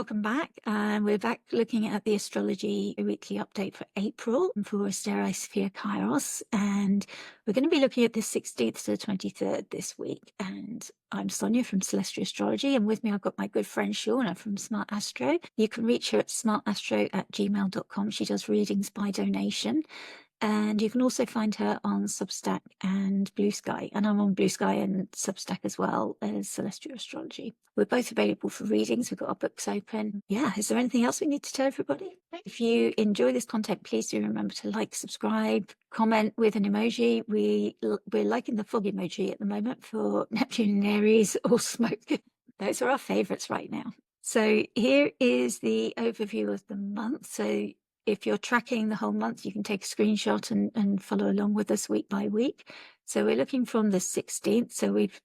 welcome back. We're back looking at the astrology weekly update for April for Astera Sphere Kairos, and we're going to be looking at the 16th to the 23rd this week. And I'm Sonia from Celestia Astrology, and with me I've got my good friend Shawna from Smart Asstro. You can reach her at smartastro@gmail.com. She does readings by donation. And you can also find her on Substack and Blue Sky. And I'm on Blue Sky and Substack as well as Celestial Astrology. We're both available for readings. We've got our books open. Yeah, is there anything else we need to tell everybody? If you enjoy this content, please do remember to like, subscribe, comment with an emoji. We're liking the fog emoji at the moment for Neptune and Aries or smoke. Those are our favourites right now. So here is the overview of the month. So if you're tracking the whole month, you can take a screenshot and follow along with us week by week. So we're looking from the 16th. So we've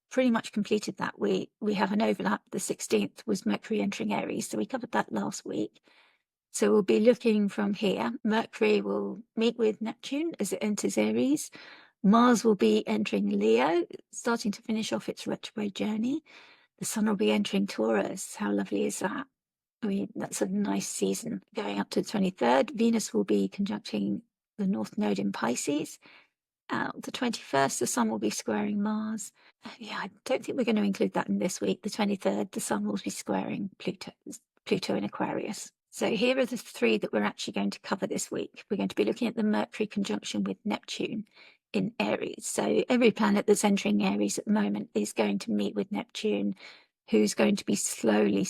pretty much completed that week. We have an overlap. The 16th was Mercury entering Aries. So we covered that last week. So we'll be looking from here. Mercury will meet with Neptune as it enters Aries. Mars will be entering Leo, starting to finish off its retrograde journey. The Sun will be entering Taurus. How lovely is that? I mean, that's a nice season. Going up to the 23rd, Venus will be conjuncting the North Node in Pisces. The 21st, the Sun will be squaring Mars. Yeah, I don't think we're going to include that in this week. The 23rd, the Sun will be squaring Pluto in Aquarius. So here are the three that we're actually going to cover this week. We're going to be looking at the Mercury conjunction with Neptune in Aries. So every planet that's entering Aries at the moment is going to meet with Neptune, who's going to be slowly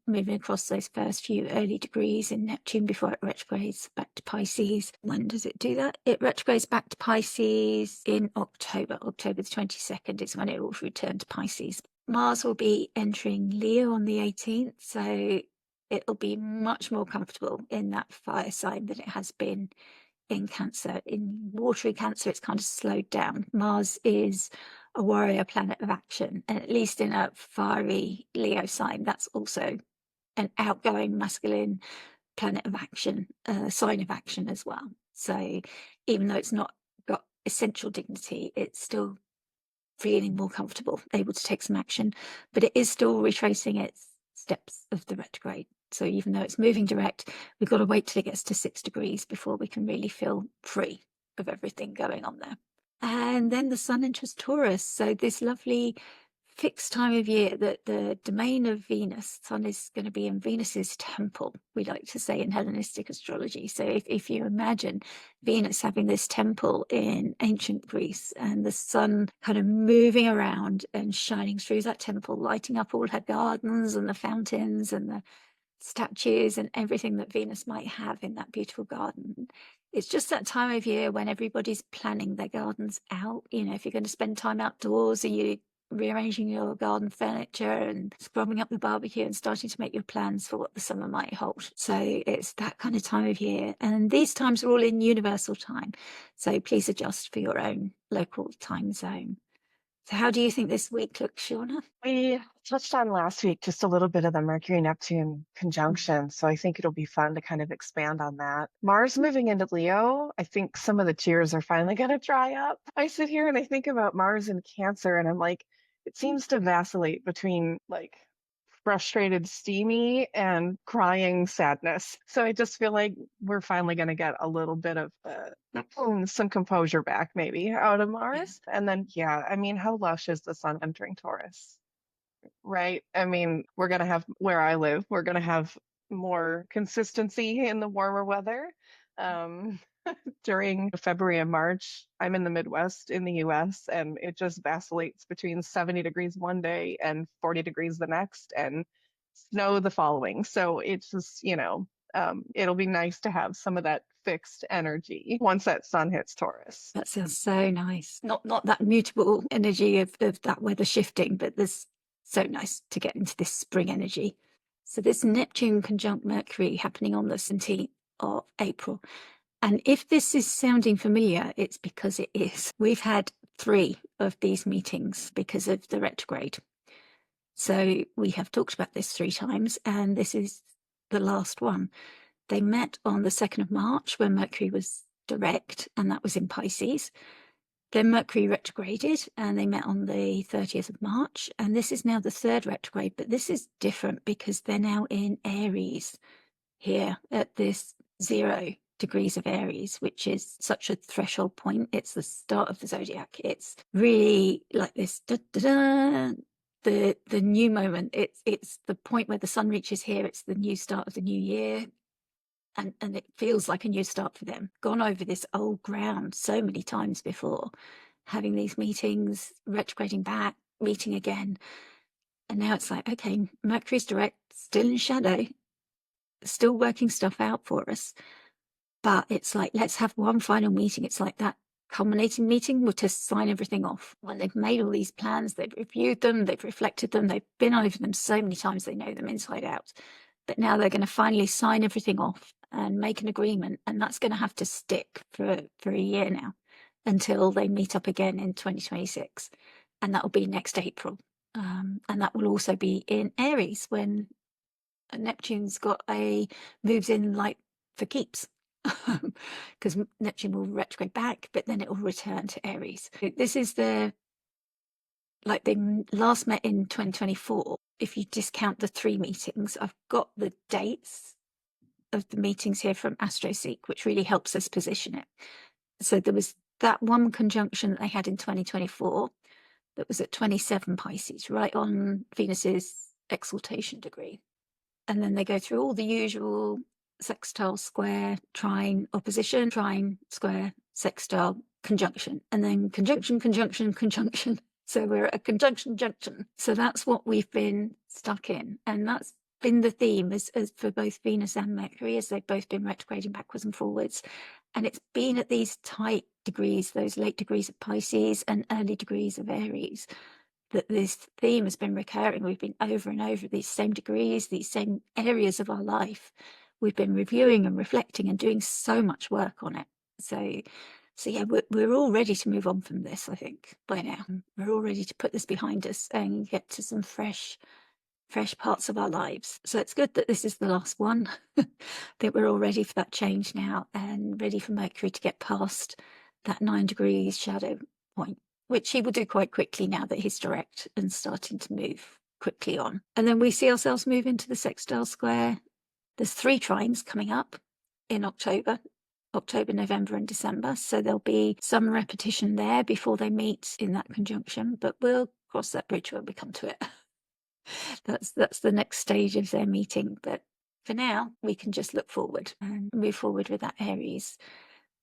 moving across those first few early degrees in Neptune before it retrogrades back to Pisces. When does it do that? It retrogrades back to Pisces in October. October the 22nd is when it will return to Pisces. Mars will be entering Leo on the 18th, so it'll be much more comfortable in that fire sign than it has been in Cancer. In watery Cancer, it's kind of slowed down. Mars is a warrior planet of action, and at least in a fiery Leo sign, that's also an outgoing masculine planet of action, sign of action as well. So even though it's not got essential dignity, it's still feeling more comfortable, able to take some action, but it is still retracing its steps of the retrograde. So even though it's moving direct, we've got to wait till it gets to 6 degrees before we can really feel free of everything going on there. And then the Sun enters Taurus. So this lovely fixed time of year that the domain of Venus, Sun is going to be in Venus's temple, we like to say in Hellenistic astrology. So if you imagine Venus having this temple in ancient Greece and the Sun kind of moving around and shining through that temple, lighting up all her gardens and the fountains and the statues and everything that Venus might have in that beautiful garden. It's just that time of year when everybody's planning their gardens out. You know, if you're going to spend time outdoors, are you rearranging your garden furniture and scrubbing up the barbecue and starting to make your plans for what the summer might hold? So it's that kind of time of year. And these times are all in universal time. So please adjust for your own local time zone. So how do you think this week looks, Shawna? We touched on last week just a little bit of the Mercury-Neptune conjunction, so I think it'll be fun to kind of expand on that. Mars moving into Leo, I think some of the tears are finally going to dry up. I sit here and I think about Mars in Cancer, and I'm like, it seems to vacillate between like frustrated, steamy, and crying sadness. So I just feel like we're finally going to get a little bit of some composure back maybe out of Mars. And then, yeah, I mean, how lush is the Sun entering Taurus, right? I mean, we're going to have, where I live, we're going to have more consistency in the warmer weather. During February and March, I'm in the Midwest in the US, and it just vacillates between 70 degrees one day and 40 degrees the next, and snow the following. So it's just, it'll be nice to have some of that fixed energy once that Sun hits Taurus. That sounds so nice. Not that mutable energy of that weather shifting, but there's so nice to get into this spring energy. So this Neptune conjunct Mercury happening on the 17th of April. And if this is sounding familiar, it's because it is. We've had 3 of these meetings because of the retrograde. So we have talked about this 3 times, and this is the last one. They met on the 2nd of March when Mercury was direct, and that was in Pisces. Then Mercury retrograded and they met on the 30th of March. And this is now the third retrograde, but this is different because they're now in Aries here at this 0 degrees of Aries, which is such a threshold point. It's the start of the zodiac. It's really like this the new moment. It's the point where the sun reaches here. It's the new start of the new year. And it feels like a new start for them. Gone over this old ground so many times before, having these meetings, retrograding back, meeting again. And now it's like, okay, Mercury's direct, still in shadow, still working stuff out for us. But it's like, let's have one final meeting. It's like that culminating meeting to sign everything off. When they've made all these plans, they've reviewed them, they've reflected them, they've been over them so many times, they know them inside out. But now they're going to finally sign everything off and make an agreement. And that's going to have to stick for a year now until they meet up again in 2026. And that will be next April. And that will also be in Aries when Neptune's moves in like for keeps. Because Neptune will retrograde back, but then it will return to Aries. This is they last met in 2024. If you discount the 3 meetings, I've got the dates of the meetings here from AstroSeek, which really helps us position it. So there was that one conjunction that they had in 2024 that was at 27 Pisces, right on Venus's exaltation degree. And then they go through all the usual sextile, square, trine, opposition, trine, square, sextile, conjunction, and then conjunction, conjunction, conjunction. So we're at a conjunction junction. So that's what we've been stuck in. And that's been the theme as for both Venus and Mercury, as they've both been retrograding backwards and forwards. And it's been at these tight degrees, those late degrees of Pisces and early degrees of Aries, that this theme has been recurring. We've been over and over these same degrees, these same areas of our life. We've been reviewing and reflecting and doing so much work on it. So yeah, we're all ready to move on from this, I think, by now. We're all ready to put this behind us and get to some fresh parts of our lives. So it's good that this is the last one. That we're all ready for that change now and ready for Mercury to get past that 9 degrees shadow point, which he will do quite quickly now that he's direct and starting to move quickly on. And then we see ourselves move into the sextile square. There's 3 trines coming up in October, November and December. So there'll be some repetition there before they meet in that conjunction, but we'll cross that bridge when we come to it. That's the next stage of their meeting. But for now, we can just look forward and move forward with that Aries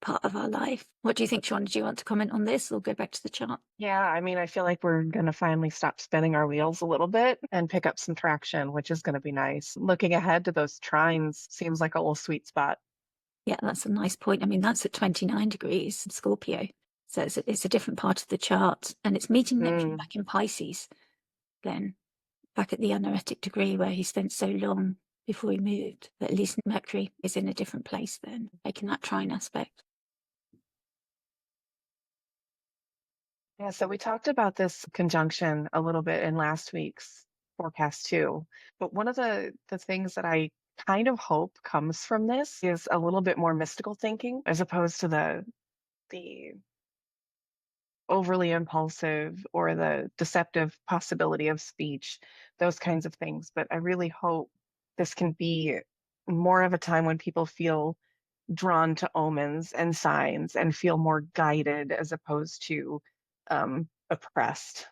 part of our life. What do you think, Shawna? Do you want to comment on this or go back to the chart? Yeah, I mean, I feel like we're going to finally stop spinning our wheels a little bit and pick up some traction, which is going to be nice. Looking ahead to those trines seems like a little sweet spot. Yeah, that's a nice point. I mean, that's at 29 degrees Scorpio. So it's a different part of the chart. And it's meeting Neptune back in Pisces, then back at the anoretic degree where he spent so long before he moved. But at least Mercury is in a different place then, making that trine aspect. Yeah, so we talked about this conjunction a little bit in last week's forecast too. But one of the things that I kind of hope comes from this is a little bit more mystical thinking as opposed to the overly impulsive or the deceptive possibility of speech, those kinds of things. But I really hope this can be more of a time when people feel drawn to omens and signs and feel more guided as opposed to oppressed.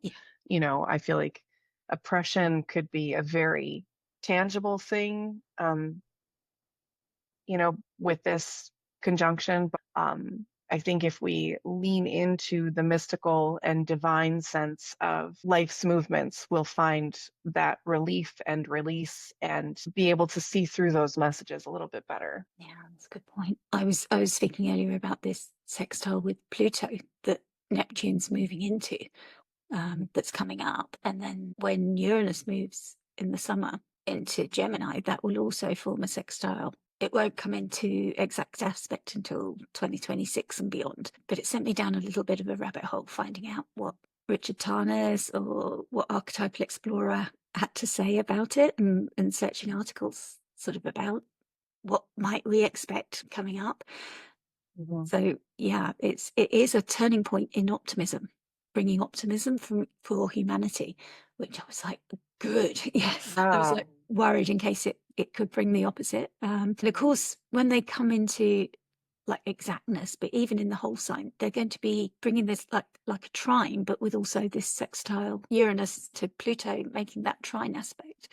Yeah. You know, I feel like oppression could be a very tangible thing, you know, with this conjunction. But I think if we lean into the mystical and divine sense of life's movements, we'll find that relief and release and be able to see through those messages a little bit better. Yeah, that's a good point. I was thinking earlier about this sextile with Pluto that Neptune's moving into, that's coming up. And then when Uranus moves in the summer into Gemini, that will also form a sextile. It won't come into exact aspect until 2026 and beyond. But it sent me down a little bit of a rabbit hole, finding out what Richard Tarnas or what Archetypal Explorer had to say about it, and searching articles sort of about what might we expect coming up. So yeah, it is a turning point in optimism, bringing optimism for humanity, which I was like, good. Yes. I was like worried in case it could bring the opposite. And of course, when they come into like exactness, but even in the whole sign, they're going to be bringing this like a trine, but with also this sextile Uranus to Pluto, making that trine aspect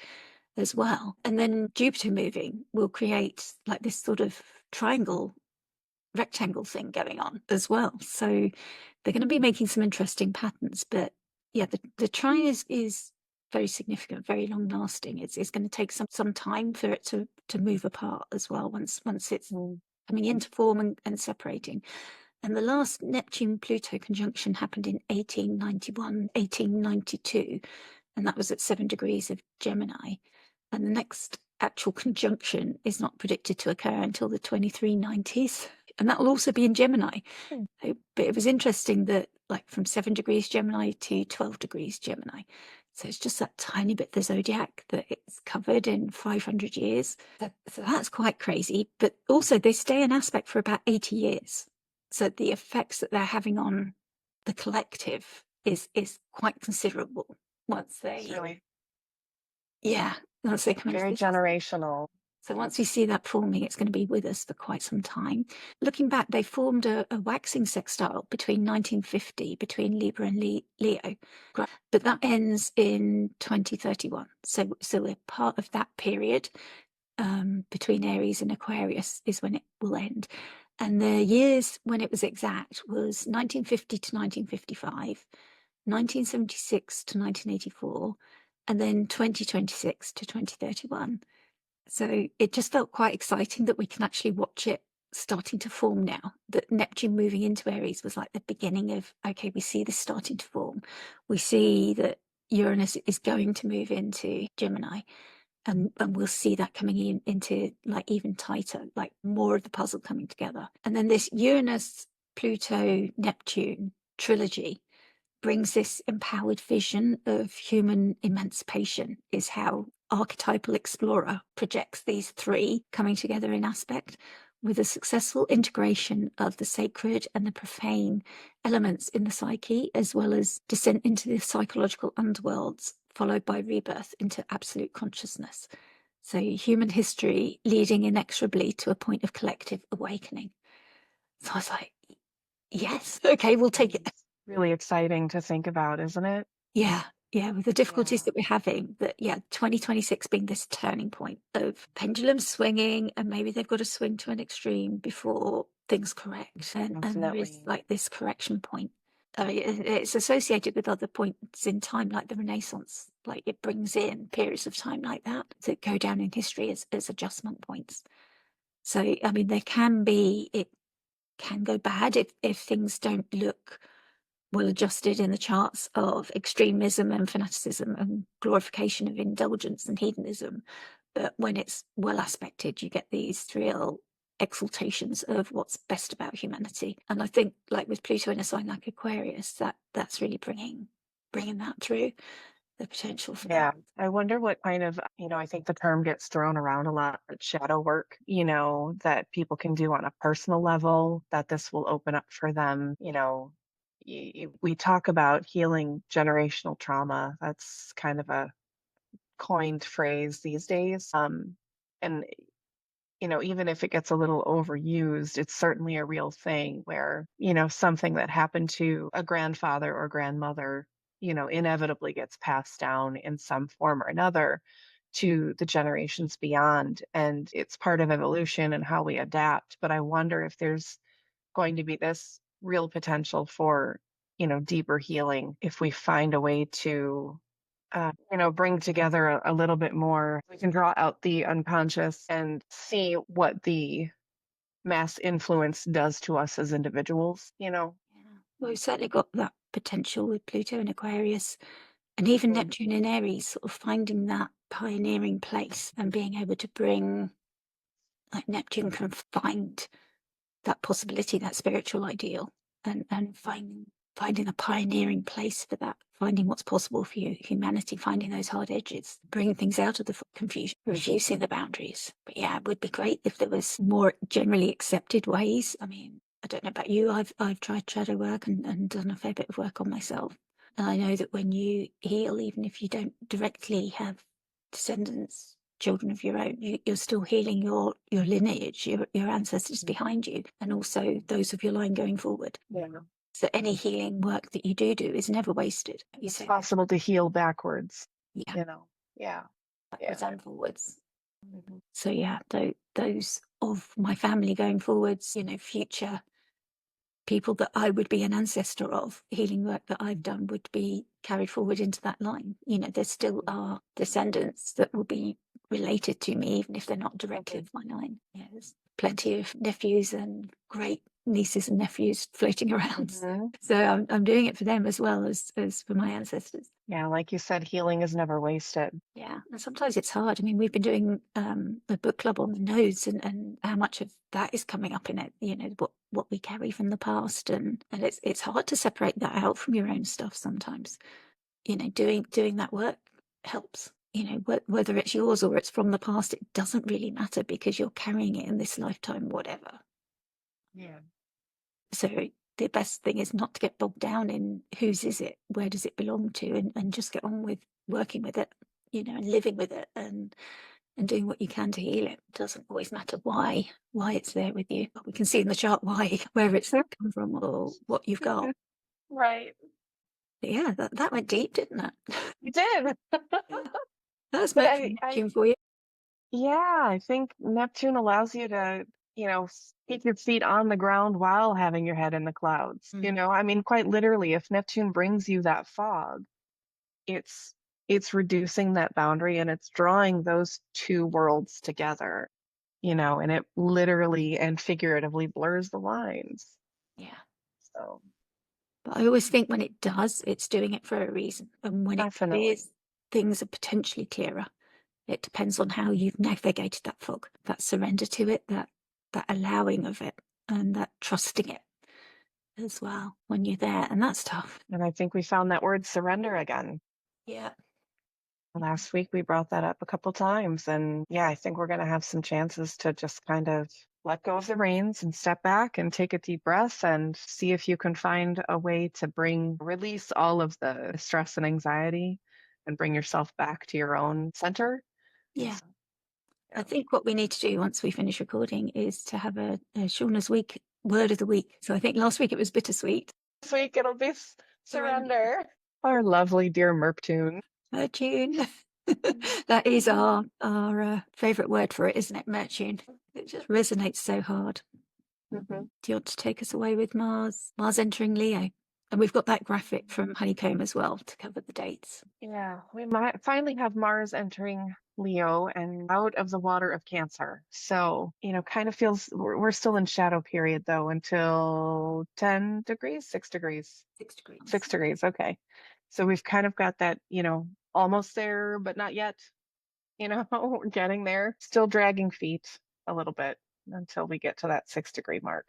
as well. And then Jupiter moving will create like this sort of triangle rectangle thing going on as well. So they're going to be making some interesting patterns. But yeah, the trine is very significant, very long lasting. It's going to take some time for it to move apart as well once it's coming into form and separating. And the last Neptune-Pluto conjunction happened in 1891, 1892, and that was at 7 degrees of Gemini. And the next actual conjunction is not predicted to occur until the 2390s, and that will also be in Gemini. But it was interesting that like from 7 degrees Gemini to 12 degrees Gemini. So it's just that tiny bit of the zodiac that it's covered in 500 years. So that's quite crazy. But also they stay in aspect for about 80 years. So the effects that they're having on the collective is quite considerable once they Really once they come very into this. generational. So once we see that forming, it's going to be with us for quite some time. Looking back, they formed a waxing sextile between 1950 between Libra and Leo, but that ends in 2031. So we're part of that period between Aries and Aquarius is when it will end. And the years when it was exact was 1950 to 1955, 1976 to 1984, and then 2026 to 2031. So it just felt quite exciting that we can actually watch it starting to form now. That Neptune moving into Aries was like the beginning of, okay, we see this starting to form. We see that Uranus is going to move into Gemini. And we'll see that coming into like even tighter, like more of the puzzle coming together. And then this Uranus, Pluto, Neptune trilogy brings this empowered vision of human emancipation, is how Archetypal Explorer projects these three coming together in aspect with a successful integration of the sacred and the profane elements in the psyche, as well as descent into the psychological underworlds, followed by rebirth into absolute consciousness. So human history leading inexorably to a point of collective awakening. So I was like, yes, okay, we'll take it. Really exciting to think about, isn't it? Yeah, with the difficulties that we're having, that 2026 being this turning point of pendulum swinging, and maybe they've got to swing to an extreme before things correct, and there is like this correction point. I mean, it's associated with other points in time, like the Renaissance. Like it brings in periods of time like that go down in history as adjustment points. So I mean, it can go bad if things don't look well adjusted in the charts of extremism and fanaticism and glorification of indulgence and hedonism. But when it's well aspected, you get these real exaltations of what's best about humanity. And I think, like with Pluto in a sign like Aquarius, that's really bringing that through, the potential for that. I wonder what kind of, I think the term gets thrown around a lot, shadow work, that people can do on a personal level, that this will open up for them. We talk about healing generational trauma. That's kind of a coined phrase these days. And even if it gets a little overused, it's certainly a real thing where, something that happened to a grandfather or grandmother, inevitably gets passed down in some form or another to the generations beyond. And it's part of evolution and how we adapt. But I wonder if there's going to be this real potential for, deeper healing if we find a way to bring together a little bit more. We can draw out the unconscious and see what the mass influence does to us as individuals. Well, we've certainly got that potential with Pluto in Aquarius, and even Neptune in Aries, sort of finding that pioneering place and being able to bring, like Neptune can find that possibility, that spiritual ideal, and finding a pioneering place for that, finding what's possible for humanity, finding those hard edges, bringing things out of the confusion, refusing the boundaries. But yeah, it would be great if there was more generally accepted ways. I mean, I don't know about you, I've tried shadow work and done a fair bit of work on myself. And I know that when you heal, even if you don't directly have descendants, children of your own, you're still healing your lineage, your ancestors behind you, and also those of your line going forward. Yeah. So any healing work that you do is never wasted. It's possible to heal backwards, yeah, you know. Yeah. backwards Yeah. and forwards. Mhm. So yeah, those of my family going forwards, future people that I would be an ancestor of, healing work that I've done would be carried forward into that line. There still are descendants that will be related to me, even if they're not directly of my line. Yeah, there's plenty of nephews and great nieces and nephews floating around. Mhm. So I'm doing it for them as well as for my ancestors. Yeah, like you said, healing is never wasted. Yeah, and sometimes it's hard. I mean, we've been doing a book club on the nodes, and how much of that is coming up in it. What we carry from the past, and it's hard to separate that out from your own stuff sometimes. Doing that work helps. Whether it's yours or it's from the past, it doesn't really matter because you're carrying it in this lifetime, whatever. Yeah. So the best thing is not to get bogged down in whose is it, where does it belong to, and just get on with working with it, and living with it, and doing what you can to heal it. It doesn't always matter why it's there with you. But we can see in the chart where it's come from or what you've got. Right. But yeah, that went deep, didn't it? You did. That's But Mercury-Neptune for you. yeah, I think Neptune allows you to, keep your feet on the ground while having your head in the clouds. I mean, quite literally, if Neptune brings you that fog, it's reducing that boundary and it's drawing those two worlds together, and it literally and figuratively blurs the lines. Yeah. So But I always think when it does, it's doing it for a reason. And when it definitely. clears, things are potentially clearer. It depends on how you've navigated that fog, that surrender to it, that allowing of it, and that trusting it as well when you're there. And that's tough. And I think we found that word surrender again. Yeah. Last week we brought that up a couple times. And yeah, I think we're going to have some chances to just kind of let go of the reins and step back and take a deep breath and see if you can find a way to release all of the stress and anxiety and bring yourself back to your own center. Yeah. Yeah. I think what we need to do once we finish recording is to have a Shawna's week word of the week. So I think last week it was bittersweet. This week it'll be surrender. Our lovely dear Merptune. Mertune. That is our favourite word for it, isn't it? Mertune. It just resonates so hard. Mm-hmm. Do you want to take us away with Mars? Mars entering Leo. And we've got that graphic from Honeycomb as well to cover the dates. Yeah, we might finally have Mars entering Leo and out of the water of Cancer. So, kind of feels we're still in shadow period though until 10 degrees, 6 degrees, 6 degrees. 6 degrees. Okay. So we've kind of got that, almost there, but not yet. We're getting there. Still dragging feet a little bit until we get to that 6 degree mark.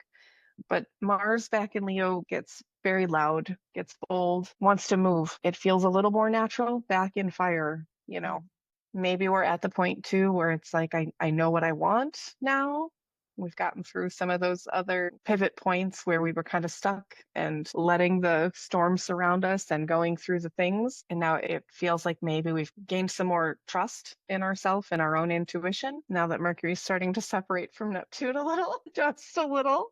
But Mars back in Leo gets very loud, gets bold, wants to move. It feels a little more natural back in fire. Maybe we're at the point too where it's like, I know what I want now. We've gotten through some of those other pivot points where we were kind of stuck and letting the storm surround us and going through the things. And now it feels like maybe we've gained some more trust in ourselves and our own intuition now that Mercury's starting to separate from Neptune a little, just a little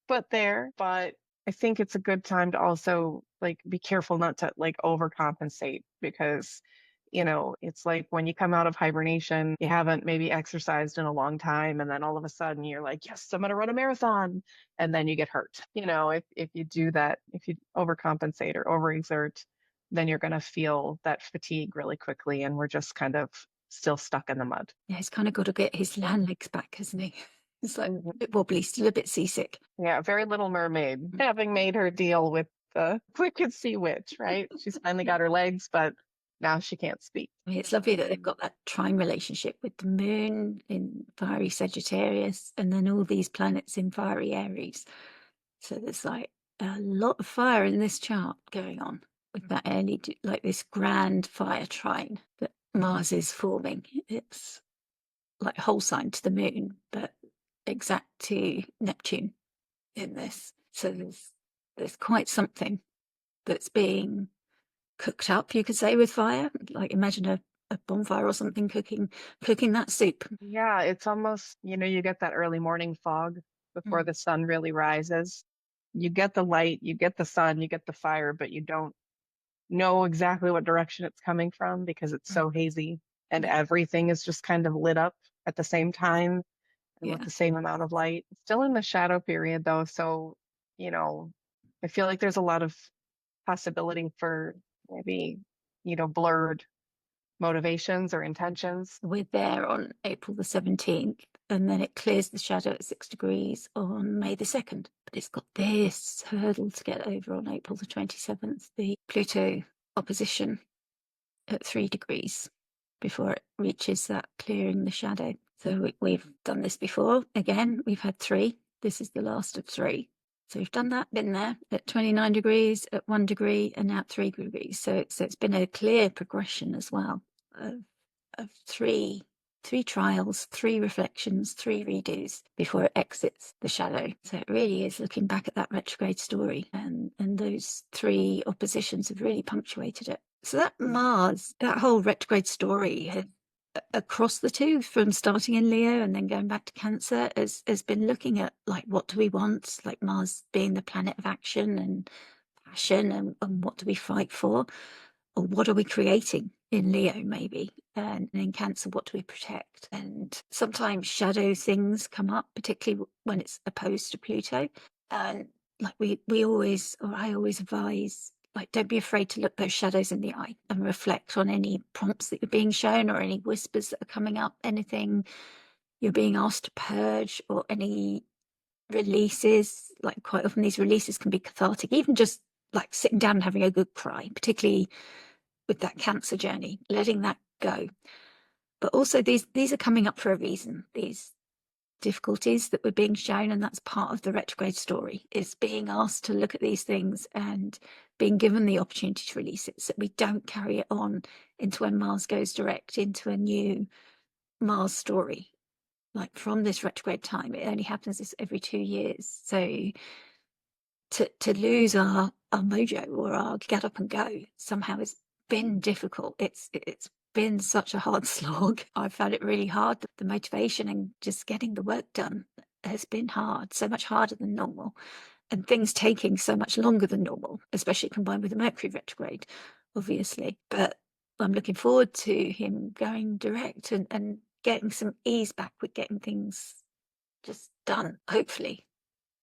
but I think it's a good time to also be careful not to overcompensate because it's like when you come out of hibernation, you haven't maybe exercised in a long time and then all of a sudden you're like, yes, I'm going to run a marathon, and then you get hurt. If you do that, if you overcompensate or overexert, then you're going to feel that fatigue really quickly, and we're just kind of still stuck in the mud. Yeah, he's kind of got to get his land legs back, hasn't he? It's like a bit wobbly, still a bit seasick. Yeah, very Little Mermaid, having made her deal with the wicked sea witch, right? She's finally got her legs, but now she can't speak. I mean, it's lovely that they've got that trine relationship with the moon in fiery Sagittarius and then all these planets in fiery Aries. So there's like a lot of fire in this chart going on with that early, like this grand fire trine that Mars is forming. It's like whole sign to the moon, but exact to Neptune. in this. So there's quite something that's being cooked up, you could say, with fire. Like imagine a bonfire or something cooking that soup. Yeah, it's almost, you get that early morning fog before the sun really rises. You get the light, you get the sun, you get the fire, but you don't know exactly what direction it's coming from because it's so hazy and Yeah. everything is just kind of lit up at the same time and with Yeah. the same amount of light. Still in the shadow period though, so I feel like there's a lot of possibility for maybe, blurred motivations or intentions. We're there on April the 17th, and then it clears the shadow at 6 degrees on May the 2nd. But it's got this hurdle to get over on April the 27th, the Pluto opposition at 3 degrees before it reaches that clearing the shadow. So we've done this before. Again, we've had 3. This is the last of 3. So we've done that, been there at 29 degrees, at 1 degree, and now at 3 degrees. So it's been a clear progression as well of 3 trials, 3 reflections, 3 redos before it exits the shadow. So it really is looking back at that retrograde story, and those 3 oppositions have really punctuated it. So that Mars, that whole retrograde story had, across the 2, from starting in Leo and then going back to Cancer, has been looking at like, what do we want, like Mars being the planet of action and passion, and what do we fight for, or what are we creating in Leo maybe, and in Cancer, what do we protect? And sometimes shadow things come up, particularly when it's opposed to Pluto, and like we always, or I always advise, like, don't be afraid to look those shadows in the eye and reflect on any prompts that you're being shown, or any whispers that are coming up, anything you're being asked to purge, or any releases. Like quite often these releases can be cathartic, even just like sitting down and having a good cry, particularly with that Cancer journey, letting that go. But also these are coming up for a reason, these difficulties that we're being shown, and that's part of the retrograde story, is being asked to look at these things and being given the opportunity to release it, so we don't carry it on into when Mars goes direct into a new Mars story. Like from this retrograde time, it only happens this every 2 years. So to lose our mojo, or our get up and go, somehow has been difficult. It's been such a hard slog. I found it really hard. The motivation and just getting the work done has been hard, so much harder than normal, and things taking so much longer than normal, especially combined with the Mercury retrograde, obviously. But I'm looking forward to him going direct and getting some ease back with getting things just done, hopefully.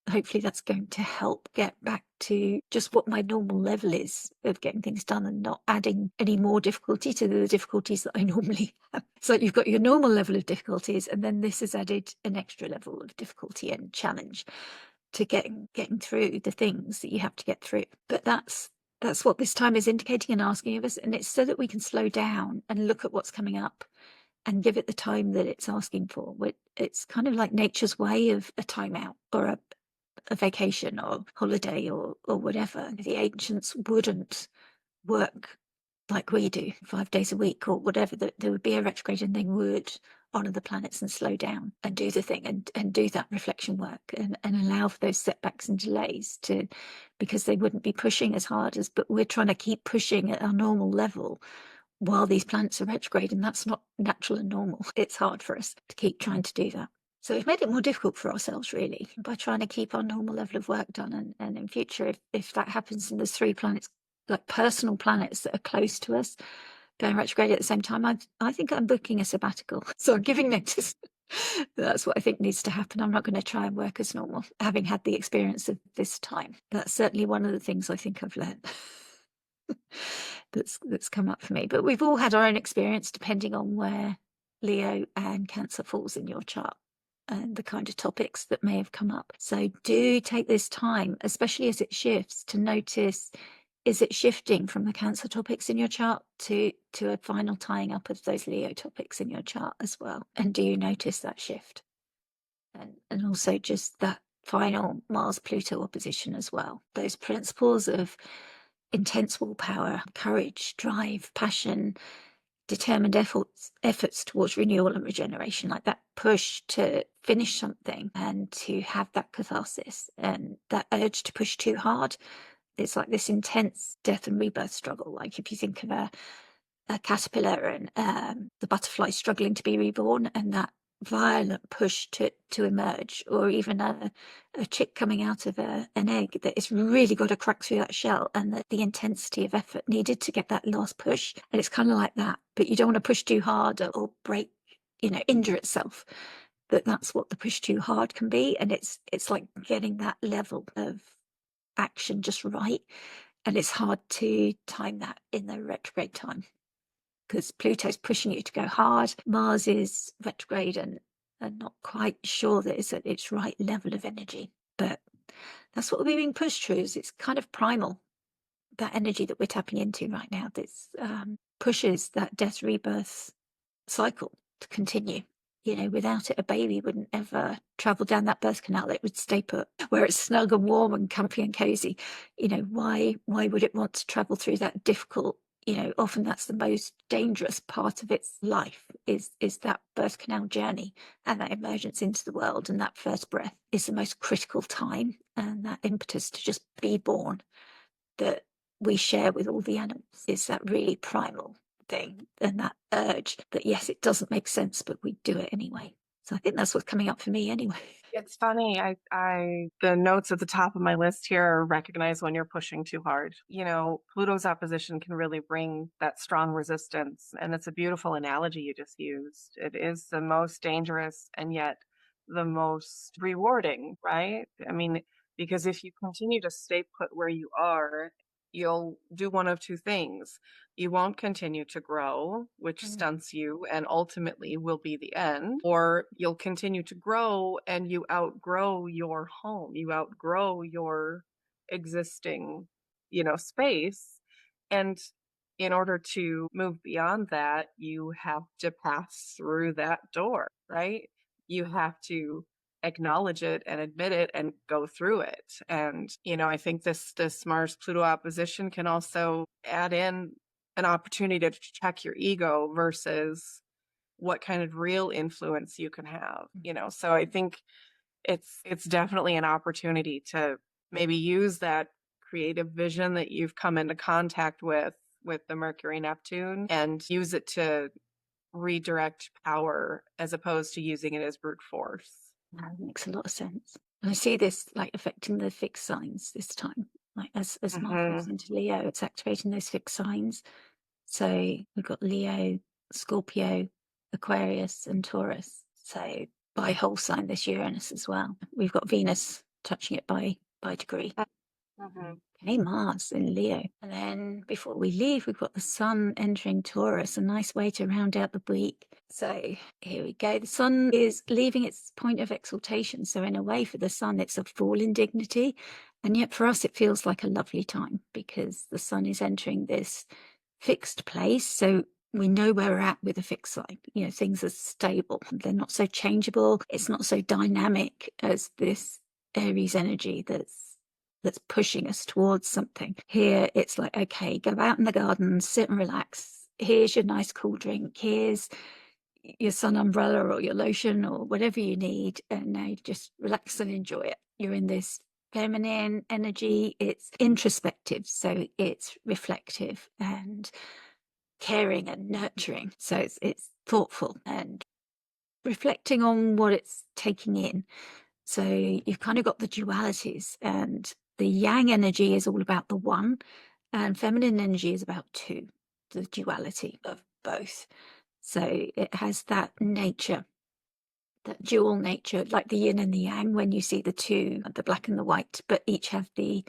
Hopefully that's going to help get back to just what my normal level is of getting things done, and not adding any more difficulty to the difficulties that I normally have. So you've got your normal level of difficulties, and then this has added an extra level of difficulty and challenge to getting through the things that you have to get through. But that's what this time is indicating and asking of us, and it's so that we can slow down and look at what's coming up and give it the time that it's asking for. It's kind of like nature's way of a timeout, or a vacation or holiday, or whatever. The ancients wouldn't work like we do 5 days a week or whatever. There would be a retrograde, and they would honor the planets and slow down and do the thing, and do that reflection work, and allow for those setbacks and delays, to because they wouldn't be pushing as hard as, but we're trying to keep pushing at our normal level while these planets are retrograde, and that's not natural and normal. It's hard for us to keep trying to do that. So we've made it more difficult for ourselves, really, by trying to keep our normal level of work done. And in future, if that happens, and there's 3 planets, like personal planets that are close to us, going retrograde at the same time, I think I'm booking a sabbatical. So I'm giving notice. That's what I think needs to happen. I'm not going to try and work as normal, having had the experience of this time. That's certainly one of the things I think I've learned. that's come up for me. But we've all had our own experience, depending on where Leo and Cancer falls in your chart, and the kind of topics that may have come up. So do take this time, especially as it shifts, to notice, is it shifting from the Cancer topics in your chart to a final tying up of those Leo topics in your chart as well? And do you notice that shift? And also just that final Mars-Pluto opposition as well. Those principles of intense willpower, courage, drive, passion, determined efforts towards renewal and regeneration, like that push to finish something and to have that catharsis, and that urge to push too hard. It's like this intense death and rebirth struggle. Like if you think of a caterpillar and the butterfly struggling to be reborn, and that violent push to emerge, or even a chick coming out of an egg that it's really got to crack through that shell, and the intensity of effort needed to get that last push. And it's kind of like that, but you don't want to push too hard or break, injure itself. But that's what the push too hard can be, and it's like getting that level of action just right, and it's hard to time that in the retrograde time, because Pluto's pushing you to go hard. Mars is retrograde and not quite sure that it's at its right level of energy. But that's what we're being pushed through. It's kind of primal, that energy that we're tapping into right now. This pushes that death rebirth cycle to continue. Without it, a baby wouldn't ever travel down that birth canal. It would stay put where it's snug and warm and comfy and cozy. Why would it want to travel through that difficult, often that's the most dangerous part of its life, is that birth canal journey, and that emergence into the world, and that first breath is the most critical time, and that impetus to just be born that we share with all the animals is that really primal thing, and that urge that, yes, it doesn't make sense, but we do it anyway. So I think that's what's coming up for me anyway. It's funny. The notes at the top of my list here are recognize when you're pushing too hard. Pluto's opposition can really bring that strong resistance. And it's a beautiful analogy you just used. It is the most dangerous and yet the most rewarding, right? I mean, because if you continue to stay put where you are, you'll do one of two things. You won't continue to grow, which stunts you and ultimately will be the end, or you'll continue to grow and you outgrow your home, you outgrow your existing, space. And in order to move beyond that, you have to pass through that door, right? You have to acknowledge it and admit it and go through it. And, I think this Mars Pluto opposition can also add in an opportunity to check your ego versus what kind of real influence you can have, So I think it's definitely an opportunity to maybe use that creative vision that you've come into contact with the Mercury-Neptune, and use it to redirect power as opposed to using it as brute force. That makes a lot of sense. I see this like affecting the fixed signs this time. Like as Mars moves into Leo, it's activating those fixed signs. So we've got Leo, Scorpio, Aquarius, and Taurus. So by whole sign, this Uranus as well. We've got Venus touching it by degree. Okay, Mars in Leo. And then before we leave, we've got the Sun entering Taurus, a nice way to round out the week. So here we go. The Sun is leaving its point of exaltation. So in a way, for the Sun, it's a fall in dignity. And yet for us, it feels like a lovely time, because the Sun is entering this fixed place. So we know where we're at with a fixed sign. Things are stable. They're not so changeable. It's not so dynamic as this Aries energy that's pushing us towards something. Here, it's like, okay, go out in the garden, sit and relax. Here's your nice cool drink. Here's your sun umbrella or your lotion or whatever you need. And now you just relax and enjoy it. You're in this feminine energy. It's introspective. So it's reflective and caring and nurturing. So it's thoughtful and reflecting on what it's taking in. So you've kind of got the dualities, and the yang energy is all about the one, and feminine energy is about two, the duality of both. So it has that nature, that dual nature, like the yin and the yang, when you see the two, the black and the white, but each have the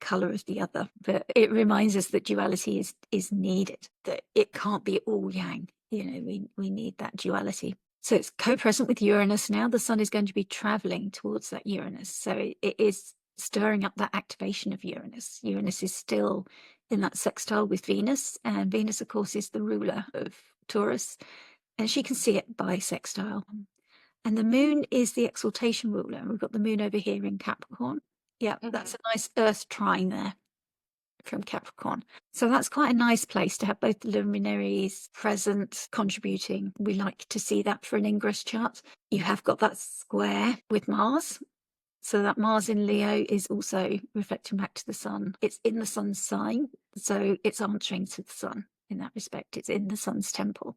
color of the other. But it reminds us that duality is needed, that it can't be all yang. We need that duality. So it's co-present with Uranus now. The Sun is going to be traveling towards that Uranus. So it is stirring up that activation of Uranus. Uranus is still in that sextile with Venus. And Venus, of course, is the ruler of Taurus. And she can see it by sextile. And the Moon is the exaltation ruler. We've got the Moon over here in Capricorn. Yeah, that's a nice Earth trine there. from Capricorn. So that's quite a nice place to have both the luminaries present, contributing. We like to see that for an ingress chart. You have got that square with Mars. So that Mars in Leo is also reflecting back to the sun. It's in the sun's sign, so it's answering to the sun in that respect. It's in the sun's temple.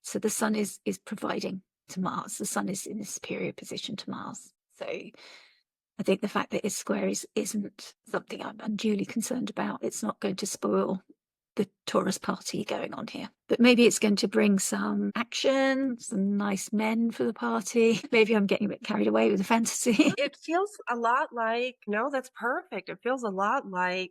So the sun is providing to Mars. The sun is in a superior position to Mars. So I think the fact that it's square isn't something I'm unduly concerned about. It's not going to spoil the Taurus party going on here. But maybe it's going to bring some action, some nice men for the party. Maybe I'm getting a bit carried away with the fantasy. It feels a lot like, no, that's perfect. It feels a lot like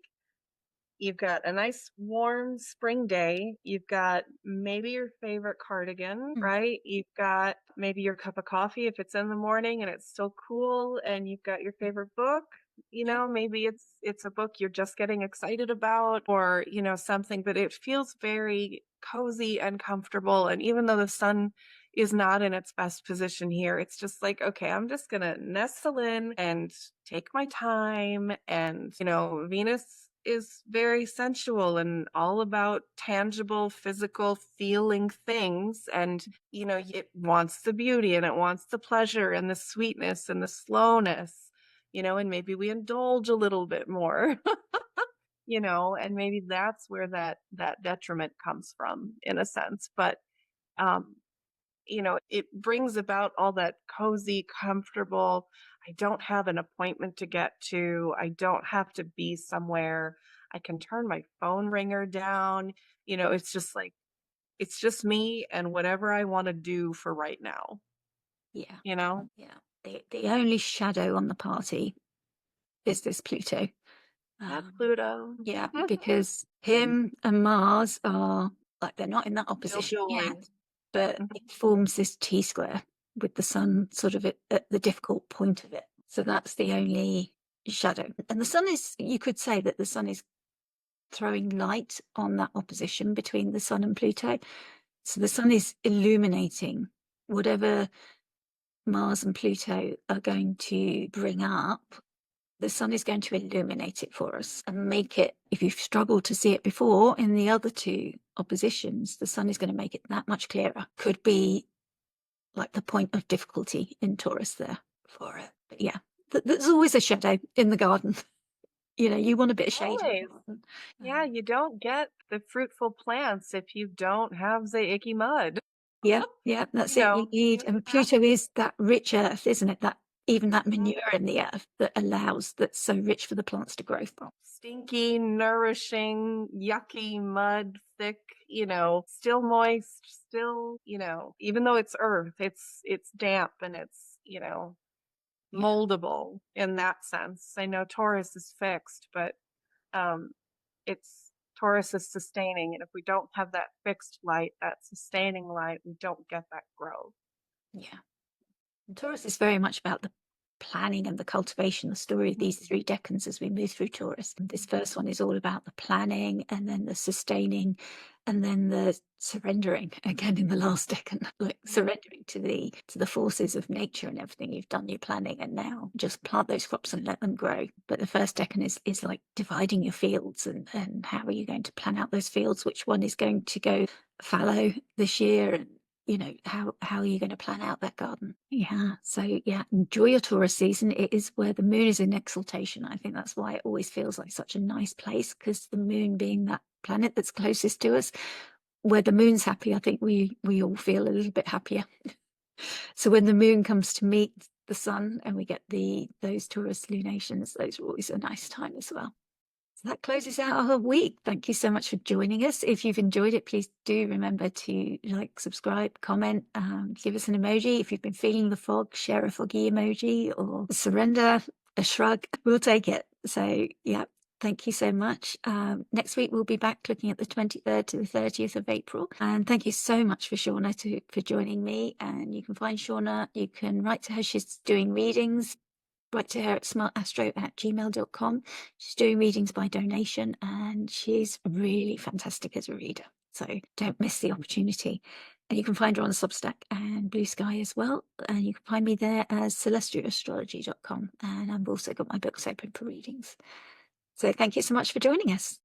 you've got a nice warm spring day. You've got maybe your favorite cardigan, right? You've got maybe your cup of coffee if it's in the morning and it's still cool, and you've got your favorite book. Maybe it's a book you're just getting excited about, or, something, but it feels very cozy and comfortable. And even though the sun is not in its best position here, it's just like, okay, I'm just gonna nestle in and take my time. And, Venus is very sensual and all about tangible, physical, feeling things. And, it wants the beauty and it wants the pleasure and the sweetness and the slowness, and maybe we indulge a little bit more, and maybe that's where that detriment comes from, in a sense. But, it brings about all that cozy, comfortable. I don't have an appointment to get to. I don't have to be somewhere. I can turn my phone ringer down. It's just like, it's just me and whatever I want to do for right now. Yeah. Yeah. The only shadow on the party is this Pluto. That Pluto. Yeah, because him and Mars are like, they're not in that opposition join. yet, but it forms this T square with the sun sort of at the difficult point of it. So that's the only shadow. And the sun is, you could say that the sun is throwing light on that opposition between the sun and Pluto. So the sun is illuminating whatever Mars and Pluto are going to bring up. The sun is going to illuminate it for us and make it, if you've struggled to see it before in the other two oppositions, the sun is going to make it that much clearer. Could be like the point of difficulty in Taurus there for it. But yeah, there's always a shadow in the garden. You want a bit of shade. Always. Yeah, you don't get the fruitful plants if you don't have the icky mud. Yeah, that's it. You need, and Pluto is that rich earth, isn't it? That even that manure in the earth that allows, that's so rich for the plants to grow from. Stinky, nourishing, yucky mud, thick, still moist, still, even though it's earth, it's damp and it's, moldable in that sense. I know Taurus is fixed, but it's Taurus is sustaining. And if we don't have that fixed light, that sustaining light, we don't get that growth. Yeah. And Taurus is very much about the planning and the cultivation, the story of these three decans as we move through Taurus. And this first one is all about the planning, and then the sustaining, and then the surrendering again in the last decan, like surrendering to the forces of nature and everything. You've done your planning and now just plant those crops and let them grow. But the first decan is like dividing your fields, and how are you going to plan out those fields? Which one is going to go fallow this year? And how are you going to plan out that garden? So enjoy your Taurus season. It is where the moon is in exaltation. I think that's why it always feels like such a nice place, because the moon being that planet that's closest to us, where the moon's happy, I think we all feel a little bit happier. So when the moon comes to meet the sun and we get those Taurus lunations, those are always a nice time as well. So that closes out our week. Thank you so much for joining us. If you've enjoyed it, please do remember to like, subscribe, comment, give us an emoji. If you've been feeling the fog, share a foggy emoji, or surrender, a shrug. We'll take it. So thank you so much. Next week, we'll be back looking at the 23rd to the 30th of April. And thank you so much for Shawna for joining me. And you can find Shawna, you can write to her. She's doing readings. Write to her at smartastro@gmail.com. She's doing readings by donation, and she's really fantastic as a reader. So don't miss the opportunity. And you can find her on Substack and Blue Sky as well. And you can find me there as celestialastrology.com. And I've also got my books open for readings. So thank you so much for joining us.